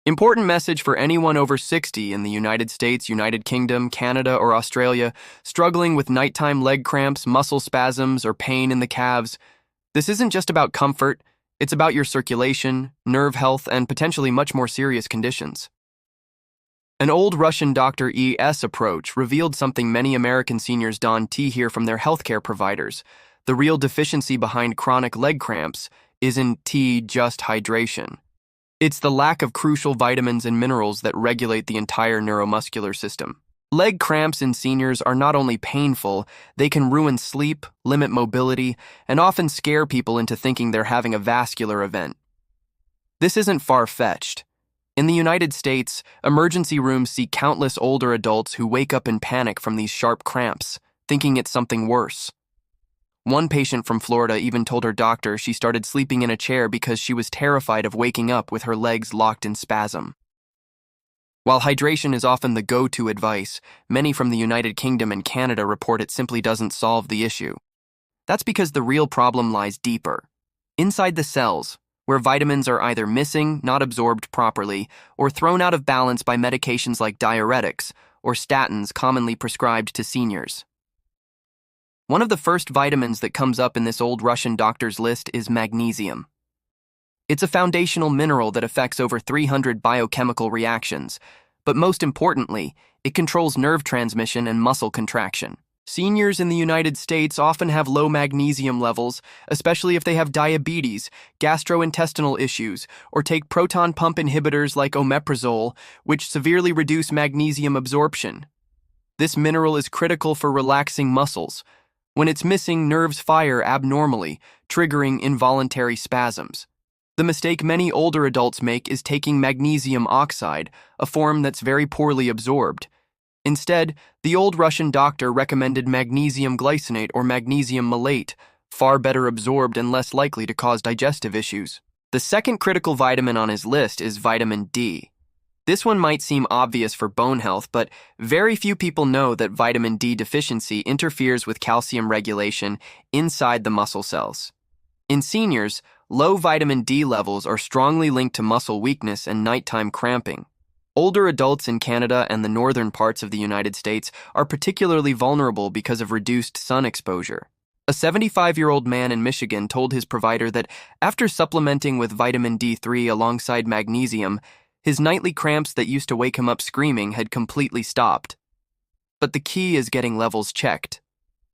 Important message for anyone over 60 in the United States, United Kingdom, Canada, or Australia struggling with nighttime leg cramps, muscle spasms, or pain in the calves. This isn't just about comfort, it's about your circulation, nerve health, and potentially much more serious conditions. An old Russian Dr. E.'s approach revealed something many American seniors don't hear from their healthcare providers. The real deficiency behind chronic leg cramps isn't just hydration. It's the lack of crucial vitamins and minerals that regulate the entire neuromuscular system. Leg cramps in seniors are not only painful, they can ruin sleep, limit mobility, and often scare people into thinking they're having a vascular event. This isn't far-fetched. In the United States, emergency rooms see countless older adults who wake up in panic from these sharp cramps, thinking it's something worse. One patient from Florida even told her doctor she started sleeping in a chair because she was terrified of waking up with her legs locked in spasm. While hydration is often the go-to advice, many from the United Kingdom and Canada report it simply doesn't solve the issue. That's because the real problem lies deeper, inside the cells, where vitamins are either missing, not absorbed properly, or thrown out of balance by medications like diuretics or statins commonly prescribed to seniors. One of the first vitamins that comes up in this old Russian doctor's list is magnesium. It's a foundational mineral that affects over 300 biochemical reactions, but most importantly, it controls nerve transmission and muscle contraction. Seniors in the United States often have low magnesium levels, especially if they have diabetes, gastrointestinal issues, or take proton pump inhibitors like omeprazole, which severely reduce magnesium absorption. This mineral is critical for relaxing muscles. When it's missing, nerves fire abnormally, triggering involuntary spasms. The mistake many older adults make is taking magnesium oxide, a form that's very poorly absorbed. Instead, the old Russian doctor recommended magnesium glycinate or magnesium malate, far better absorbed and less likely to cause digestive issues. The second critical vitamin on his list is vitamin D. This one might seem obvious for bone health, but very few people know that vitamin D deficiency interferes with calcium regulation inside the muscle cells. In seniors, low vitamin D levels are strongly linked to muscle weakness and nighttime cramping. Older adults in Canada and the northern parts of the United States are particularly vulnerable because of reduced sun exposure. A 75-year-old man in Michigan told his provider that after supplementing with vitamin D3 alongside magnesium, his nightly cramps that used to wake him up screaming had completely stopped. But the key is getting levels checked.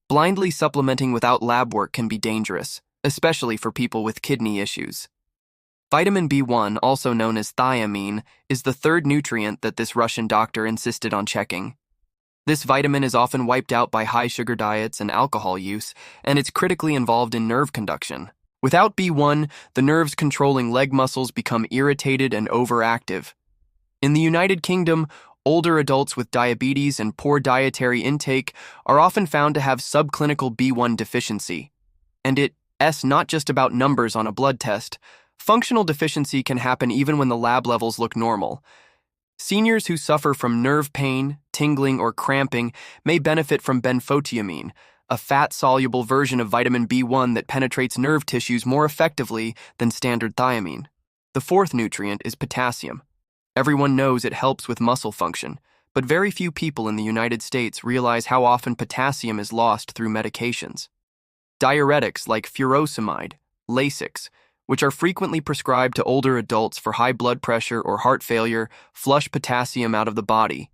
Blindly supplementing without lab work can be dangerous, especially for people with kidney issues. Vitamin B1, also known as thiamine, is the third nutrient that this Russian doctor insisted on checking. This vitamin is often wiped out by high-sugar diets and alcohol use, and it's critically involved in nerve conduction. Without B1, the nerves controlling leg muscles become irritated and overactive. In the United Kingdom, older adults with diabetes and poor dietary intake are often found to have subclinical B1 deficiency. And it's not just about numbers on a blood test. Functional deficiency can happen even when the lab levels look normal. Seniors who suffer from nerve pain, tingling, or cramping may benefit from benfotiamine, a fat-soluble version of vitamin B1 that penetrates nerve tissues more effectively than standard thiamine. The fourth nutrient is potassium. Everyone knows it helps with muscle function, but very few people in the United States realize how often potassium is lost through medications. Diuretics like furosemide, Lasix, which are frequently prescribed to older adults for high blood pressure or heart failure, flush potassium out of the body.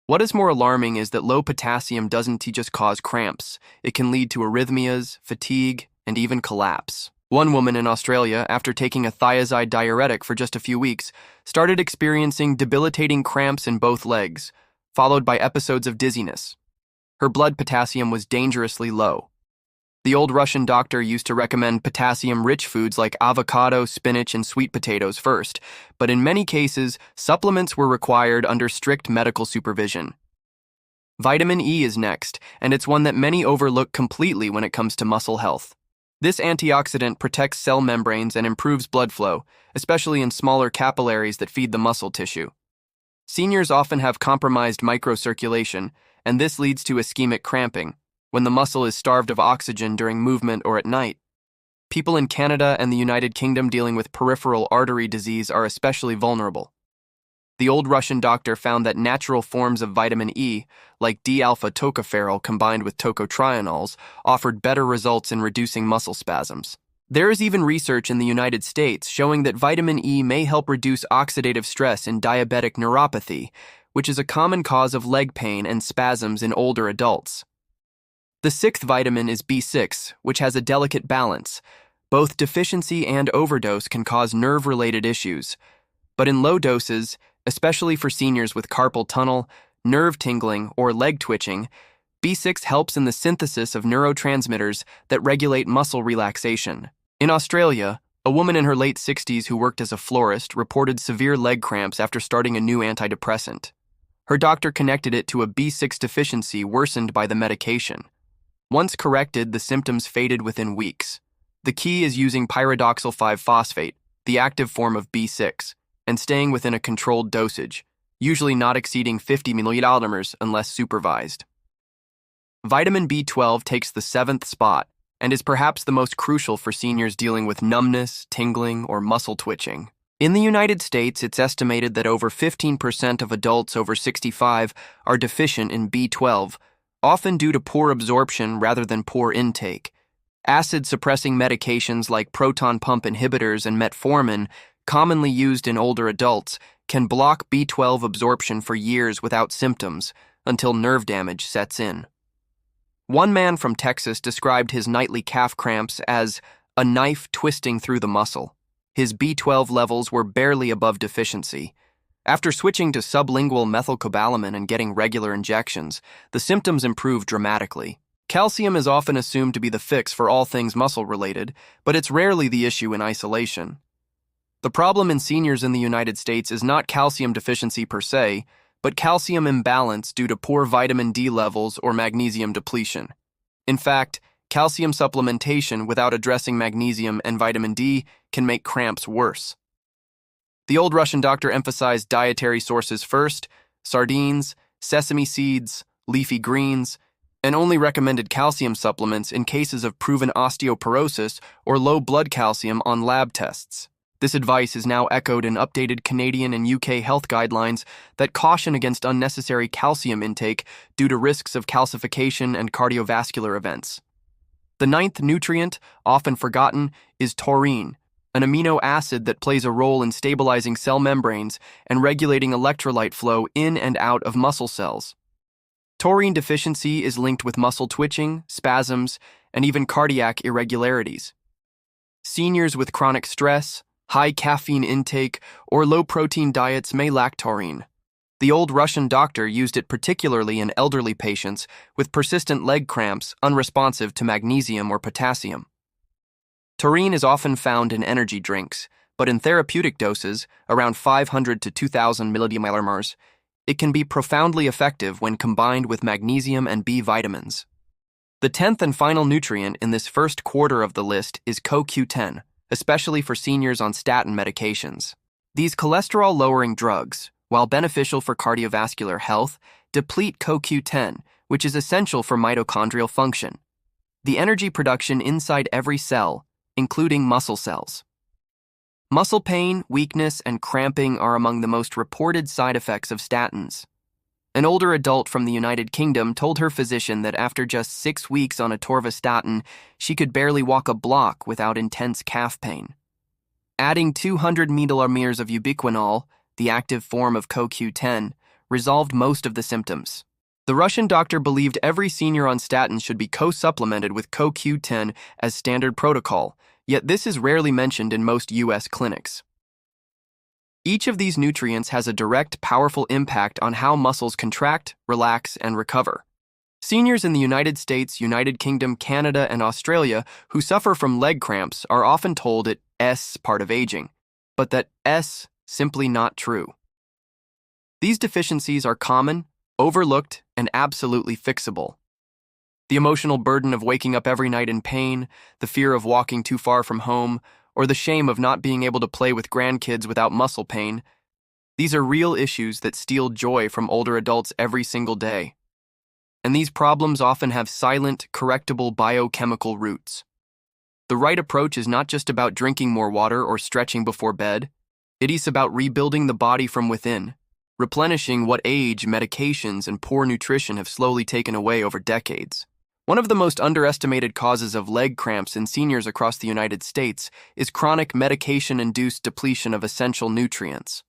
What is more alarming is that low potassium doesn't just cause cramps. It can lead to arrhythmias, fatigue, and even collapse. One woman in Australia, after taking a thiazide diuretic for just a few weeks, started experiencing debilitating cramps in both legs, followed by episodes of dizziness. Her blood potassium was dangerously low. The old Russian doctor used to recommend potassium-rich foods like avocado, spinach, and sweet potatoes first, but in many cases, supplements were required under strict medical supervision. Vitamin E is next, and it's one that many overlook completely when it comes to muscle health. This antioxidant protects cell membranes and improves blood flow, especially in smaller capillaries that feed the muscle tissue. Seniors often have compromised microcirculation, and this leads to ischemic cramping, when the muscle is starved of oxygen during movement or at night. People in Canada and the United Kingdom dealing with peripheral artery disease are especially vulnerable. The old Russian doctor found that natural forms of vitamin E, like D-alpha tocopherol combined with tocotrienols, offered better results in reducing muscle spasms. There is even research in the United States showing that vitamin E may help reduce oxidative stress in diabetic neuropathy, which is a common cause of leg pain and spasms in older adults. The sixth vitamin is B6, which has a delicate balance. Both deficiency and overdose can cause nerve-related issues, but in low doses, especially for seniors with carpal tunnel, nerve tingling, or leg twitching, B6 helps in the synthesis of neurotransmitters that regulate muscle relaxation. In Australia, a woman in her late 60s who worked as a florist reported severe leg cramps after starting a new antidepressant. Her doctor connected it to a B6 deficiency worsened by the medication. Once corrected, the symptoms faded within weeks. The key is using pyridoxal 5-phosphate, the active form of B6, and staying within a controlled dosage, usually not exceeding 50 milliliters unless supervised. Vitamin B12 takes the seventh spot and is perhaps the most crucial for seniors dealing with numbness, tingling, or muscle twitching. In the United States, it's estimated that over 15% of adults over 65 are deficient in B12, often due to poor absorption rather than poor intake. Acid-suppressing medications like proton pump inhibitors and metformin, commonly used in older adults, can block B12 absorption for years without symptoms until nerve damage sets in. One man from Texas described his nightly calf cramps as a knife twisting through the muscle. His B12 levels were barely above deficiency. After switching to sublingual methylcobalamin and getting regular injections, the symptoms improved dramatically. Calcium is often assumed to be the fix for all things muscle-related, but it's rarely the issue in isolation. The problem in seniors in the United States is not calcium deficiency per se, but calcium imbalance due to poor vitamin D levels or magnesium depletion. In fact, calcium supplementation without addressing magnesium and vitamin D can make cramps worse. The old Russian doctor emphasized dietary sources first: sardines, sesame seeds, leafy greens, and only recommended calcium supplements in cases of proven osteoporosis or low blood calcium on lab tests. This advice is now echoed in updated Canadian and UK health guidelines that caution against unnecessary calcium intake due to risks of calcification and cardiovascular events. The ninth nutrient, often forgotten, is taurine, an amino acid that plays a role in stabilizing cell membranes and regulating electrolyte flow in and out of muscle cells. Taurine deficiency is linked with muscle twitching, spasms, and even cardiac irregularities. Seniors with chronic stress, high caffeine intake, or low-protein diets may lack taurine. The old Russian doctor used it particularly in elderly patients with persistent leg cramps unresponsive to magnesium or potassium. Taurine is often found in energy drinks, but in therapeutic doses, around 500 to 2,000 millimolars, it can be profoundly effective when combined with magnesium and B vitamins. The 10th and final nutrient in this first quarter of the list is CoQ10, especially for seniors on statin medications. These cholesterol-lowering drugs, while beneficial for cardiovascular health, deplete CoQ10, which is essential for mitochondrial function, the energy production inside every cell, including muscle cells. Muscle pain, weakness, and cramping are among the most reported side effects of statins. An older adult from the United Kingdom told her physician that after just 6 weeks on atorvastatin, she could barely walk a block without intense calf pain. Adding 200 milliliters of ubiquinol, the active form of CoQ10, resolved most of the symptoms. The Russian doctor believed every senior on statins should be co-supplemented with CoQ10 as standard protocol, yet this is rarely mentioned in most U.S. clinics. Each of these nutrients has a direct, powerful impact on how muscles contract, relax, and recover. Seniors in the United States, United Kingdom, Canada, and Australia who suffer from leg cramps are often told it's part of aging, but that's simply not true. These deficiencies are common, overlooked, and absolutely fixable. The emotional burden of waking up every night in pain, the fear of walking too far from home, or the shame of not being able to play with grandkids without muscle pain, these are real issues that steal joy from older adults every single day. And these problems often have silent, correctable biochemical roots. The right approach is not just about drinking more water or stretching before bed. It is about rebuilding the body from within, replenishing what age, medications, and poor nutrition have slowly taken away over decades. One of the most underestimated causes of leg cramps in seniors across the United States is chronic medication-induced depletion of essential nutrients.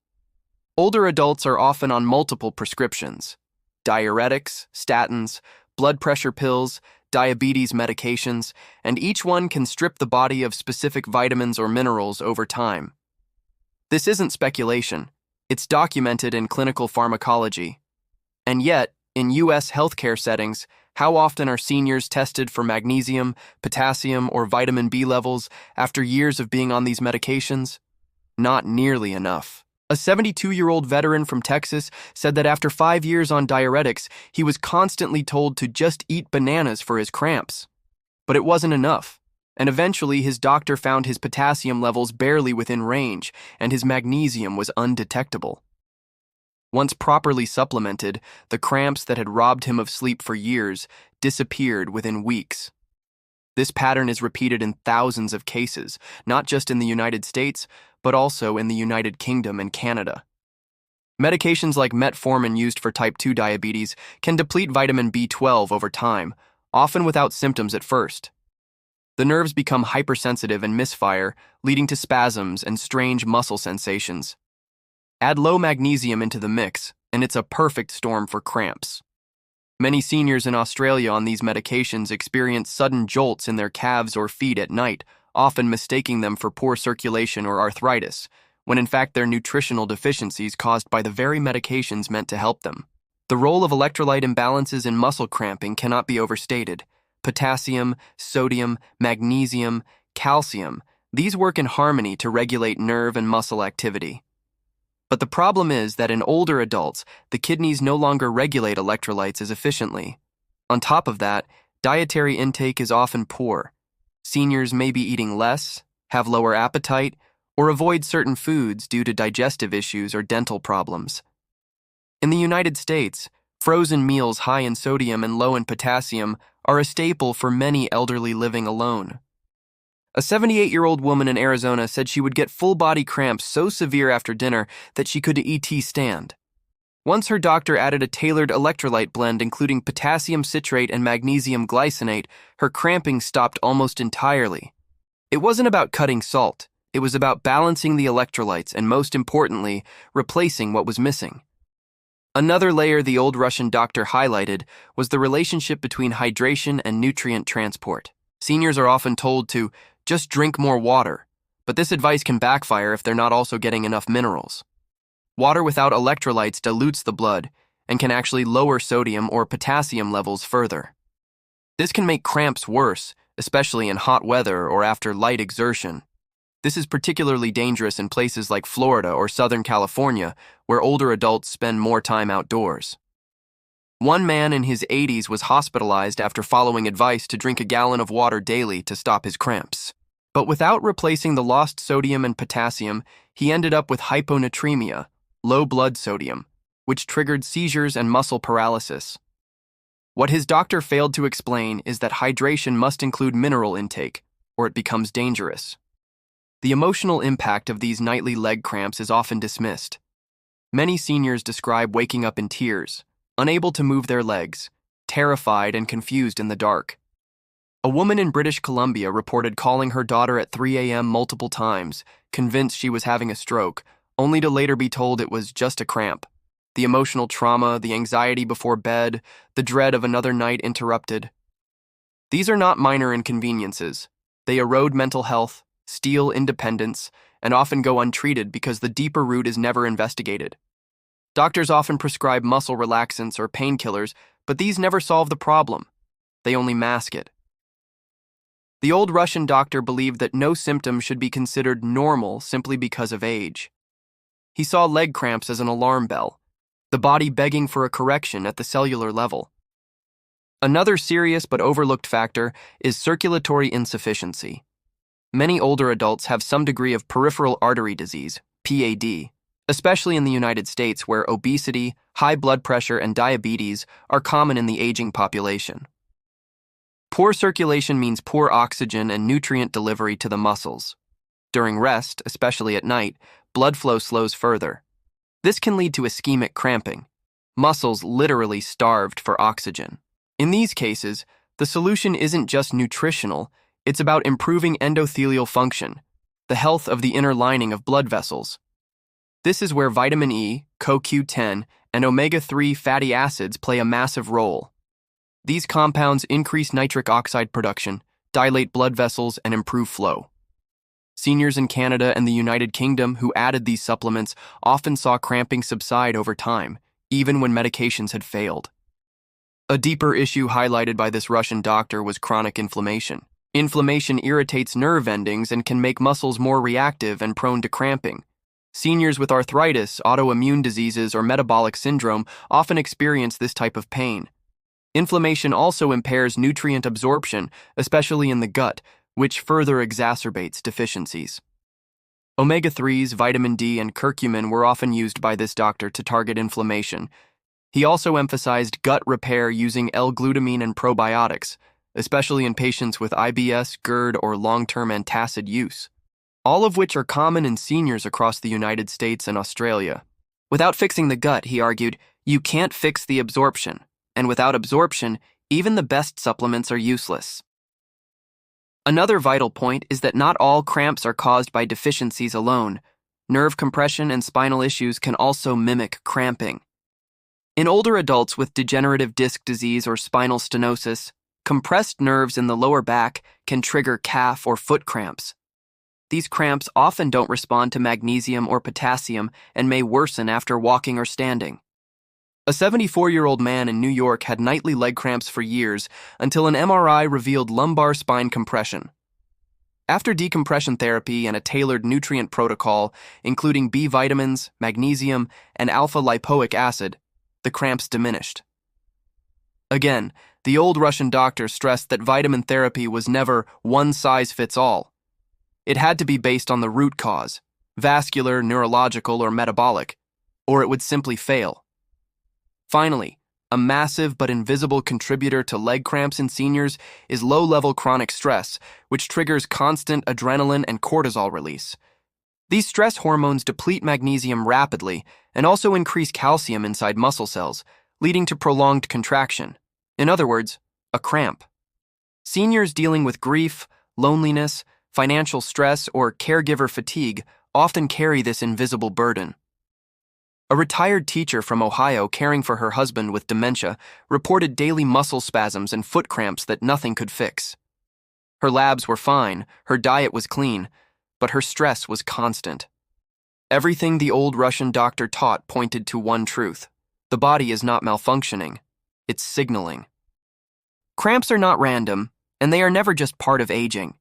Older adults are often on multiple prescriptions: diuretics, statins, blood pressure pills, diabetes medications, and each one can strip the body of specific vitamins or minerals over time. This isn't speculation. It's documented in clinical pharmacology. And yet, in U.S. healthcare settings, how often are seniors tested for magnesium, potassium, or vitamin B levels after years of being on these medications? Not nearly enough. A 72-year-old veteran from Texas said that after 5 years on diuretics, he was constantly told to just eat bananas for his cramps. But it wasn't enough, and eventually his doctor found his potassium levels barely within range, and his magnesium was undetectable. Once properly supplemented, the cramps that had robbed him of sleep for years disappeared within weeks. This pattern is repeated in thousands of cases, not just in the United States, but also in the United Kingdom and Canada. Medications like metformin used for type 2 diabetes can deplete vitamin B12 over time, often without symptoms at first. The nerves become hypersensitive and misfire, leading to spasms and strange muscle sensations. Add low magnesium into the mix, and it's a perfect storm for cramps. Many seniors in Australia on these medications experience sudden jolts in their calves or feet at night, often mistaking them for poor circulation or arthritis, when in fact they're nutritional deficiencies caused by the very medications meant to help them. The role of electrolyte imbalances in muscle cramping cannot be overstated. Potassium, sodium, magnesium, calcium, these work in harmony to regulate nerve and muscle activity. But the problem is that in older adults, the kidneys no longer regulate electrolytes as efficiently. On top of that, dietary intake is often poor. Seniors may be eating less, have lower appetite, or avoid certain foods due to digestive issues or dental problems. In the United States, frozen meals high in sodium and low in potassium are a staple for many elderly living alone. A 78-year-old woman in Arizona said she would get full-body cramps so severe after dinner that she could ET stand. Once her doctor added a tailored electrolyte blend including potassium citrate and magnesium glycinate, her cramping stopped almost entirely. It wasn't about cutting salt. It was about balancing the electrolytes and, most importantly, replacing what was missing. Another layer the old Russian doctor highlighted was the relationship between hydration and nutrient transport. Seniors are often told to just drink more water, but this advice can backfire if they're not also getting enough minerals. Water without electrolytes dilutes the blood and can actually lower sodium or potassium levels further. This can make cramps worse, especially in hot weather or after light exertion. This is particularly dangerous in places like Florida or Southern California, where older adults spend more time outdoors. One man in his 80s was hospitalized after following advice to drink a gallon of water daily to stop his cramps. But without replacing the lost sodium and potassium, he ended up with hyponatremia, low blood sodium, which triggered seizures and muscle paralysis. What his doctor failed to explain is that hydration must include mineral intake, or it becomes dangerous. The emotional impact of these nightly leg cramps is often dismissed. Many seniors describe waking up in tears, unable to move their legs, terrified and confused in the dark. A woman in British Columbia reported calling her daughter at 3 a.m. multiple times, convinced she was having a stroke, only to later be told it was just a cramp. The emotional trauma, the anxiety before bed, the dread of another night interrupted. These are not minor inconveniences. They erode mental health, steal independence, and often go untreated because the deeper root is never investigated. Doctors often prescribe muscle relaxants or painkillers, but these never solve the problem. They only mask it. The old Russian doctor believed that no symptom should be considered normal simply because of age. He saw leg cramps as an alarm bell, the body begging for a correction at the cellular level. Another serious but overlooked factor is circulatory insufficiency. Many older adults have some degree of peripheral artery disease, PAD, especially in the United States where obesity, high blood pressure, and diabetes are common in the aging population. Poor circulation means poor oxygen and nutrient delivery to the muscles. During rest, especially at night, blood flow slows further. This can lead to ischemic cramping, muscles literally starved for oxygen. In these cases, the solution isn't just nutritional, it's about improving endothelial function, the health of the inner lining of blood vessels. This is where vitamin E, CoQ10, and omega-3 fatty acids play a massive role. These compounds increase nitric oxide production, dilate blood vessels, and improve flow. Seniors in Canada and the United Kingdom who added these supplements often saw cramping subside over time, even when medications had failed. A deeper issue highlighted by this Russian doctor was chronic inflammation. Inflammation irritates nerve endings and can make muscles more reactive and prone to cramping. Seniors with arthritis, autoimmune diseases, or metabolic syndrome often experience this type of pain. Inflammation also impairs nutrient absorption, especially in the gut, which further exacerbates deficiencies. Omega-3s, vitamin D, and curcumin were often used by this doctor to target inflammation. He also emphasized gut repair using L-glutamine and probiotics, especially in patients with IBS, GERD, or long-term antacid use, all of which are common in seniors across the United States and Australia. Without fixing the gut, he argued, you can't fix the absorption, and without absorption, even the best supplements are useless. Another vital point is that not all cramps are caused by deficiencies alone. Nerve compression and spinal issues can also mimic cramping. In older adults with degenerative disc disease or spinal stenosis, compressed nerves in the lower back can trigger calf or foot cramps. These cramps often don't respond to magnesium or potassium and may worsen after walking or standing. A 74-year-old man in New York had nightly leg cramps for years until an MRI revealed lumbar spine compression. After decompression therapy and a tailored nutrient protocol, including B vitamins, magnesium, and alpha-lipoic acid, the cramps diminished. Again, the old Russian doctor stressed that vitamin therapy was never one size fits all. It had to be based on the root cause, vascular, neurological, or metabolic, or it would simply fail. Finally, a massive but invisible contributor to leg cramps in seniors is low-level chronic stress, which triggers constant adrenaline and cortisol release. These stress hormones deplete magnesium rapidly and also increase calcium inside muscle cells, leading to prolonged contraction. In other words, a cramp. Seniors dealing with grief, loneliness, financial stress, or caregiver fatigue often carry this invisible burden. A retired teacher from Ohio caring for her husband with dementia reported daily muscle spasms and foot cramps that nothing could fix. Her labs were fine, her diet was clean, but her stress was constant. Everything the old Russian doctor taught pointed to one truth: the body is not malfunctioning, it's signaling. Cramps are not random, and they are never just part of aging.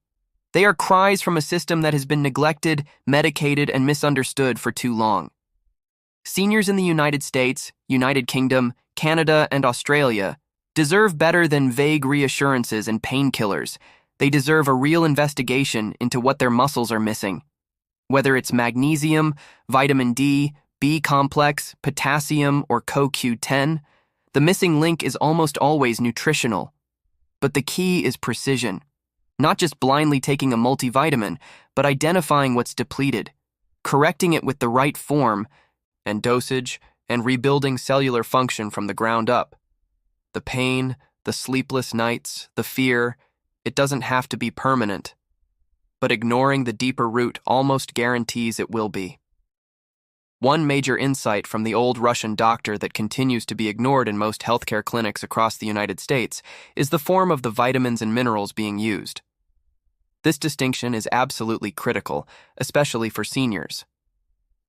They are cries from a system that has been neglected, medicated, and misunderstood for too long. Seniors in the United States, United Kingdom, Canada, and Australia deserve better than vague reassurances and painkillers. They deserve a real investigation into what their muscles are missing. Whether it's magnesium, vitamin D, B complex, potassium, or CoQ10, the missing link is almost always nutritional. But the key is precision. Not just blindly taking a multivitamin, but identifying what's depleted, correcting it with the right form and dosage, and rebuilding cellular function from the ground up. The pain, the sleepless nights, the fear, it doesn't have to be permanent. But ignoring the deeper root almost guarantees it will be. One major insight from the old Russian doctor that continues to be ignored in most healthcare clinics across the United States is the form of the vitamins and minerals being used. This distinction is absolutely critical, especially for seniors.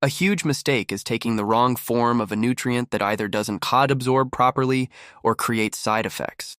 A huge mistake is taking the wrong form of a nutrient that either doesn't absorb properly or creates side effects.